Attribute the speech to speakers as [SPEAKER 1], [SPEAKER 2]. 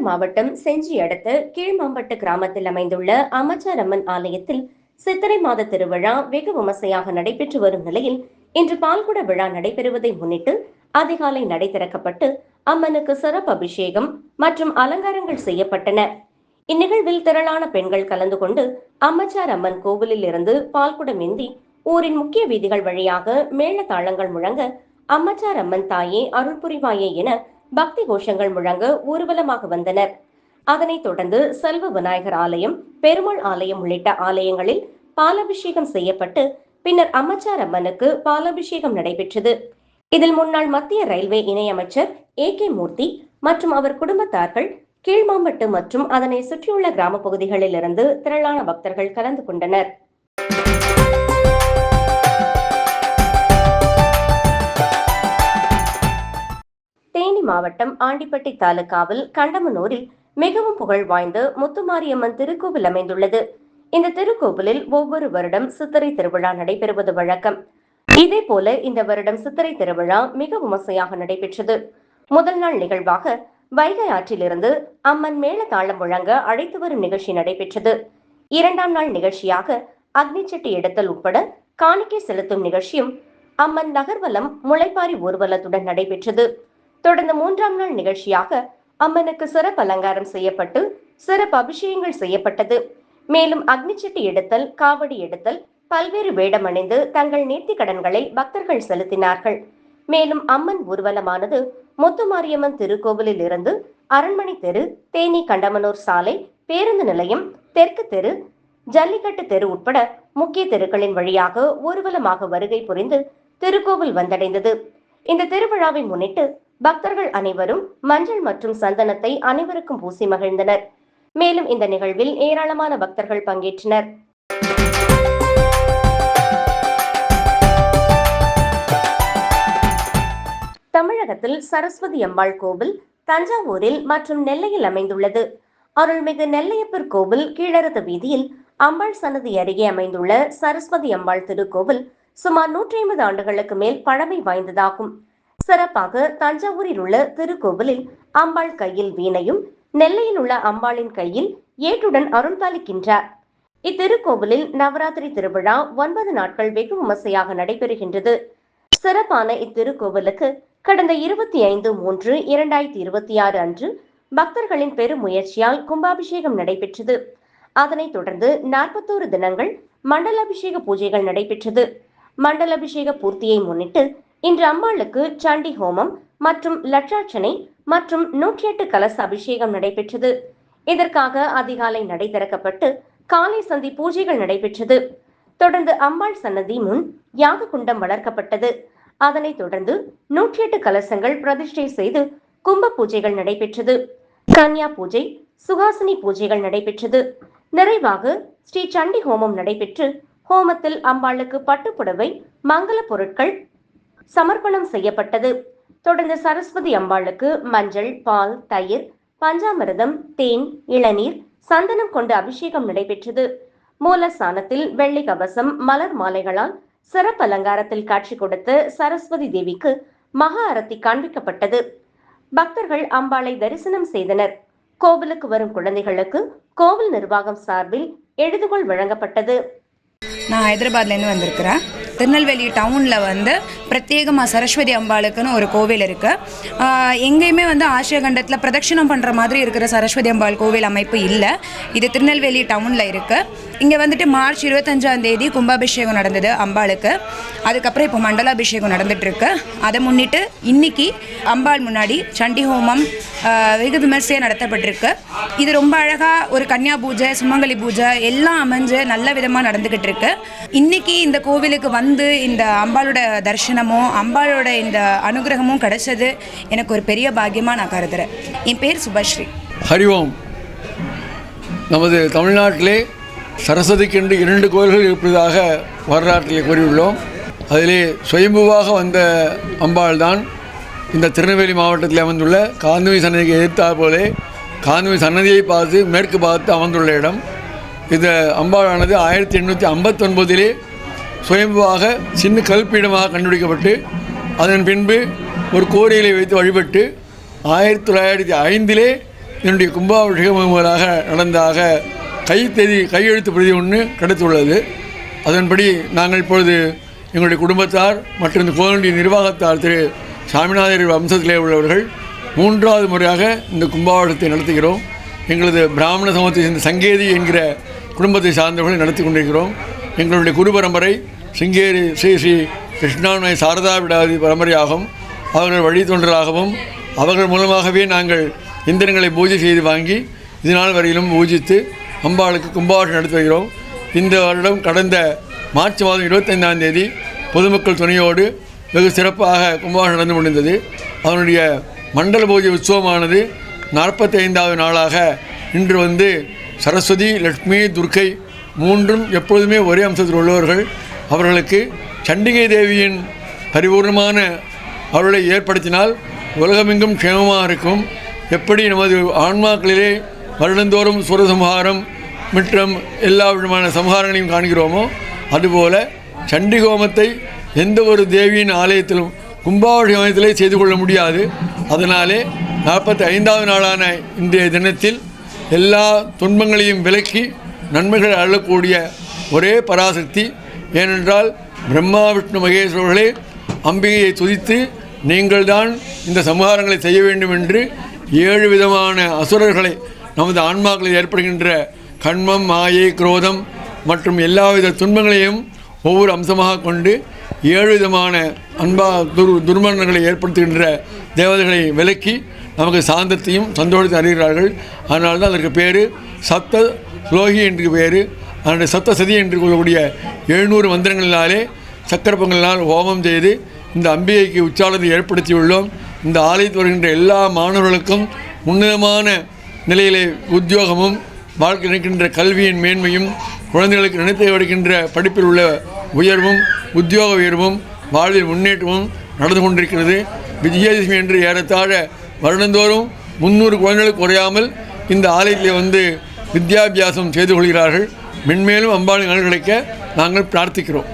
[SPEAKER 1] மாவட்டம் செஞ்சி அடுத்த கீழ்மாம்பட்டு கிராமத்தில் அமைந்துள்ள அம்மச்சாரம்மன் ஆலயத்தில் சித்திரை மாத திருவிழா வெகு விமர்சையாக நடைபெற்று வரும் நிலையில் இன்று பால்குட விழா நடைபெறுவதை முன்னிட்டு அதிகாலை நடை திறக்கப்பட்டு அம்மனுக்கு சிறப்பு அபிஷேகம் மற்றும் அலங்காரங்கள் செய்யப்பட்டன. இந்நிகழ்வில் திரளான பெண்கள் கலந்து கொண்டு அம்மச்சார் அம்மன் கோவிலில் இருந்து பால்குடம் ஏந்தி ஊரின் முக்கிய வீதிகள் வழியாக மேளதாளங்கள் முழங்க அம்மச்சார் அம்மன் தாயே அருள் புரிவாயே என பக்தி கோஷங்கள் முழங்க ஊர்வலமாக வந்தனர். அதனைத் தொடர்ந்து செல்வ விநாயகர் ஆலயம், பெருமாள் ஆலயம் உள்ளிட்ட ஆலயங்களில் பாலாபிஷேகம் செய்யப்பட்டு பின்னர் அம்மச்சார் அம்மனுக்கு பாலாபிஷேகம் நடைபெற்றது. இதில் முன்னாள் மத்திய ரயில்வே இணையமைச்சர் A.K. மூர்த்தி மற்றும் அவர் குடும்பத்தார்கள் கீழ்மாம்பட்டு மற்றும் அதனை சுற்றியுள்ள கிராம பகுதிகளில் இருந்து திரளான பக்தர்கள் கலந்து கொண்டனர். தேனி மாவட்டம் ஆண்டிப்பட்டி தாலுகாவில் கண்டமனூரில் மிகவும் புகழ் வாய்ந்த முத்துமாரியம்மன் திருக்கோவில் அமைந்துள்ளது. இந்த திருக்கோவிலில் ஒவ்வொரு வருடம் சித்திரை திருவிழா நடைபெறுவது வழக்கம். இதே போல இந்த வருடம் சித்திரை திருவிழா மிக விமர்சையாக நடைபெற்றது. முதல் நாள் நிகழ்வாக வைகை ஆற்றிலிருந்து அம்மன் மேளதாளம் முழங்க அழைத்து வரும் நிகழ்ச்சி நடைபெற்றது. இரண்டாம் நாள் நிகழ்ச்சியாக அக்னிச்சட்டி எடுத்தல் உட்பட காணிக்கை செலுத்தும் நிகழ்ச்சியும் அம்மன் நகர்வலம் முளைப்பாரி ஊர்வலத்துடன் நடைபெற்றது. தொடர்ந்து மூன்றாம் நாள் நிகழ்ச்சியாக அம்மனுக்கு சிறப்பு அலங்காரம் செய்யப்பட்டு சிறப்பு அபிஷேகங்கள் செய்யப்பட்டது. மேலும் அக்னிச்சட்டி எடுத்தல், காவடி எடுத்தல், பல்வேறு வேடம் அணிந்து தங்கள் நேர்த்தி கடன்களை பக்தர்கள் செலுத்தினார்கள். மேலும் அம்மன் ஊர்வலமானது முத்துமாரியம்மன் திருக்கோவிலில் இருந்து அரண்மனை தெரு, தேனி கண்டமனூர் சாலை, பேருந்து நிலையம், தெற்கு தெரு, ஜல்லிக்கட்டு தெரு உட்பட முக்கிய தெருக்களின் வழியாக ஊர்வலமாக வருகை புரிந்து திருக்கோவில் வந்தடைந்தது. இந்த திருவிழாவை முன்னிட்டு பக்தர்கள் அனைவரும் மஞ்சள் மற்றும் சந்தனத்தை அனைவருக்கும் பூசி மகிழ்ந்தனர். மேலும் இந்த நிகழ்வில் ஏராளமான பக்தர்கள் பங்கேற்றனர். தமிழகத்தில் சரஸ்வதி அம்பாள் கோவில் தஞ்சாவூரில் மற்றும் நெல்லையில் அமைந்துள்ளது. அருள்மிகு நெல்லையப்பர் கோவில் கீழரத்து வீதியில் அம்பாள் சன்னதி அருகே அமைந்துள்ள சரஸ்வதி அம்பாள் திருக்கோவில் சுமார் 150 ஆண்டுகளுக்கு மேல் பழமை வாய்ந்ததாகும். சிறப்பாக தஞ்சாவூரில் உள்ள திருக்கோவிலில் அம்பாள் கையில் வீணையும், நெல்லையில் உள்ள அம்பாளின் கையில் ஏட்டுடன் அருள்பாலிக்கின்றார். இத்திருக்கோவிலில் நவராத்திரி திருவிழா 9 நாட்கள் வெகு விமர்சையாக நடைபெறுகின்றது. சிறப்பான இத்திருக்கோவிலுக்கு கடந்த 25/3/2026 அன்று பக்தர்களின் பெரும் முயற்சியால் கும்பாபிஷேகம் நடைபெற்றது. அதனைத் தொடர்ந்து 41 தினங்கள் மண்டலாபிஷேக பூஜைகள் நடைபெற்றது. மண்டலாபிஷேக பூர்த்தியை முன்னிட்டு இன்று அம்பாளுக்கு சண்டி ஹோமம் மற்றும் லட்சார்ச்சனை மற்றும் 108 கலச அபிஷேகம் நடைபெற்றது. இதற்காக அதிகாலை நடை திறக்கப்பட்டு காலை சந்தி பூஜைகள் நடைபெற்றது. தொடர்ந்து அம்பாள் சன்னதி முன் யாக குண்டம் வளர்க்கப்பட்டது. அதனைத் தொடர்ந்து 108 கலசங்கள் பிரதிஷ்டை செய்து கும்ப பூஜைகள் நடைபெற்றது. கன்யா பூஜை, சுகாசினி பூஜைகள் நடைபெற்றது. நிறைவாக ஸ்ரீ சண்டி ஹோமம் நடைபெற்று ஹோமத்தில் அம்பாளுக்கு பட்டுப்புடவை, மங்கள பொருட்கள் சமர்ப்பணம் செய்யப்பட்டது. தொடர்ந்து சரஸ்வதி அம்பாளுக்கு மஞ்சள், பால், தயிர், பஞ்சாமிர்தம், தேன், இளநீர், சந்தனம் கொண்டு அபிஷேகம் நடைபெற்றது. மூலஸ்தானத்தில் வெள்ளி கவசம், மலர் மாலைகளால் சிறப்பு அலங்காரத்தில் காட்சி கொடுத்த சரஸ்வதி தேவிக்கு மகா அரத்தி காண்பிக்கப்பட்டது. பக்தர்கள் அம்பாளை தரிசனம் செய்தனர். கோவிலுக்கு வரும் குழந்தைகளுக்கு கோவில் நிர்வாகம் சார்பில் எழுதுகோள் வழங்கப்பட்டது.
[SPEAKER 2] நான் ஹைதராபாத்லேருந்து வந்திருக்கிறேன். திருநெல்வேலி டவுனில் பிரத்யேகமாக சரஸ்வதி அம்பாளுக்குன்னு ஒரு கோவில் இருக்குது. எங்கேயுமே ஆசியகண்டத்தில் பிரதட்சிணம் பண்ணுற மாதிரி இருக்கிற சரஸ்வதி அம்பாள் கோவில் அமைப்பு இல்லை. இது திருநெல்வேலி டவுனில் இருக்குது. இங்கே மார்ச் 25ஆம் தேதி கும்பாபிஷேகம் நடந்தது அம்பாளுக்கு. அதுக்கப்புறம் இப்போ மண்டலாபிஷேகம் நடந்துகிட்ருக்கு. அதை முன்னிட்டு இன்னைக்கு அம்பாள் முன்னாடி சண்டி ஹோமம் வெகு விமர்சையாக நடத்தப்பட்டிருக்கு. இது ரொம்ப அழகாக ஒரு கன்யா பூஜை, சுமங்கலி பூஜை எல்லாம் அமைஞ்சு நல்ல விதமாக நடந்துக்கிட்டு இருக்கு. இன்னைக்கு இந்த கோவிலுக்கு இந்த அம்பாளோட தரிசனமும் அம்பாளோட இந்த அனுகிரகமும் கிடைச்சது எனக்கு ஒரு பெரிய பாக்கியமாக நான் கருதுகிறேன். என் பேர் சுபஸ்ரீ.
[SPEAKER 3] ஹரி ஓம். நமது தமிழ்நாட்டிலே சரஸ்வதிக்கென்று 2 கோயில்கள் இருப்பதாக வரலாற்றிலே கூறியுள்ளோம். அதிலே சுயம்புவாக வந்த அம்பாள் தான் இந்த திருநெல்வேலி மாவட்டத்தில் அமைந்துள்ள காந்தவி சன்னதிக்கு எதிர்த்தாற் போலே காந்தவி சன்னதியை பார்த்து மேற்கு பார்த்து அமர்ந்துள்ள இடம். இந்த அம்பாளானது 1859 சுயம்புவாக சின்ன கல்பீடமாக கண்டுபிடிக்கப்பட்டு அதன் பின்பு ஒரு கோரியிலை வைத்து வழிபட்டு 1905 என்னுடைய கும்பாபிஷேகம் முதலாக நடந்ததாக கையெழுத்து பிரதி ஒன்று கிடைத்துள்ளது. அதன்படி நாங்கள் இப்பொழுது எங்களுடைய குடும்பத்தார் மற்றும் இந்த கோவிலுடைய நிர்வாகத்தார் திரு சாமிநாதர் வம்சத்திலே உள்ளவர்கள் 3வது முறையாக இந்த கும்பாபிஷேகத்தை நடத்துகிறோம். எங்களது பிராமண சமூகத்தை சேர்ந்த சங்கேதி என்கிற குடும்பத்தை சார்ந்தவர்களை நடத்தி கொண்டிருக்கிறோம். எங்களுடைய குரு பரம்பரை சிங்கேரி ஸ்ரீ ஸ்ரீ கிருஷ்ணாமய சாரதா விடாதி பரம்பரையாகவும் அவர்கள் வழித்தொண்டராகவும் அவர்கள் மூலமாகவே நாங்கள் இந்திரங்களை பூஜை செய்து வாங்கி இதனால் வரையிலும் பூஜித்து அம்பாளுக்கு கும்பாபிஷேகம் நடத்தி வருகிறோம். இந்த வருடம் கடந்த மார்ச் மாதம் 25ஆம் தேதி பொதுமக்கள் துணையோடு வெகு சிறப்பாக கும்பாபிஷேகம் நடந்து முடிந்தது. அதனுடைய மண்டல பூஜை உற்சவமானது 45வது நாளாக இன்று வந்து சரஸ்வதி, லட்சுமி, துர்க்கை 3ம் எப்பொழுதுமே ஒரே அம்சத்தில் உள்ளவர்கள். அவர்களுக்கு சண்டிகை தேவியின் பரிபூர்ணமான அவர்களை ஏற்படுத்தினால் உலகமெங்கும் க்ஷேமமாக இருக்கும். எப்படி நமது ஆன்மாக்களிலே வருடந்தோறும் சூரசம்ஹாரம் மற்றும் எல்லா விதமான சம்ஹாரங்களையும் காண்கிறோமோ அதுபோல சண்டிகோமத்தை எந்த ஒரு தேவியின் ஆலயத்திலும் கும்பாபிஷேகத்திலே செய்து கொள்ள முடியாது. அதனாலே 45வது நாளான இன்றைய தினத்தில் எல்லா துன்பங்களையும் விலக்கி நன்மைகள் அள்ளக்கூடிய ஒரே பராசக்தி. ஏனென்றால் பிரம்மா விஷ்ணு மகேஸ்வரர்களே அம்பிகையை துதித்து நீங்கள்தான் இந்த சம்ஹாரங்களை செய்ய வேண்டும் என்று 7 விதமான அசுரர்களை நமது ஆன்மாக்களில் ஏற்படுகின்ற கண்மம், மாயை, குரோதம் மற்றும் எல்லாவித துன்பங்களையும் ஒவ்வொரு அம்சமாக கொண்டு 7 விதமான துர்மரணங்களை ஏற்படுத்துகின்ற தேவதைகளை விலக்கி நமக்கு சாந்தத்தையும் சந்தோஷத்தை அறிகிறார்கள். அதனால்தான் அதற்கு பேர் சப்த ஸ்லோகி என்று பேர். அதனுடைய சப்த சதி என்று கூறக்கூடிய 700 மந்திரங்களினாலே சக்கர பொங்கலினால் ஹோமம் செய்து இந்த அம்பிகைக்கு உச்சாரணத்தை ஏற்படுத்தியுள்ளோம். இந்த ஆலயத்தில் வருகின்ற எல்லா மாணவர்களுக்கும் உன்னதமான நிலையிலே உத்தியோகமும் வாழ்க்கை நினைக்கின்ற கல்வியின் மேன்மையும் குழந்தைகளுக்கு நினைத்து வருகின்ற படிப்பில் உள்ள உயர்வும் உத்தியோக உயர்வும் வாழ்வில் முன்னேற்றமும் நடந்து கொண்டிருக்கிறது. விஜயதசமி என்று ஏறத்தாழ வருடந்தோறும் 300 குழந்தைகளுக்கு குறையாமல் இந்த ஆலயத்தில் வந்து வித்யாபியாசம் செய்து கொள்கிறார்கள். மென்மேலும் அம்பாளின் நலன் கிடைக்க நாங்கள் பிரார்த்திக்கிறோம்.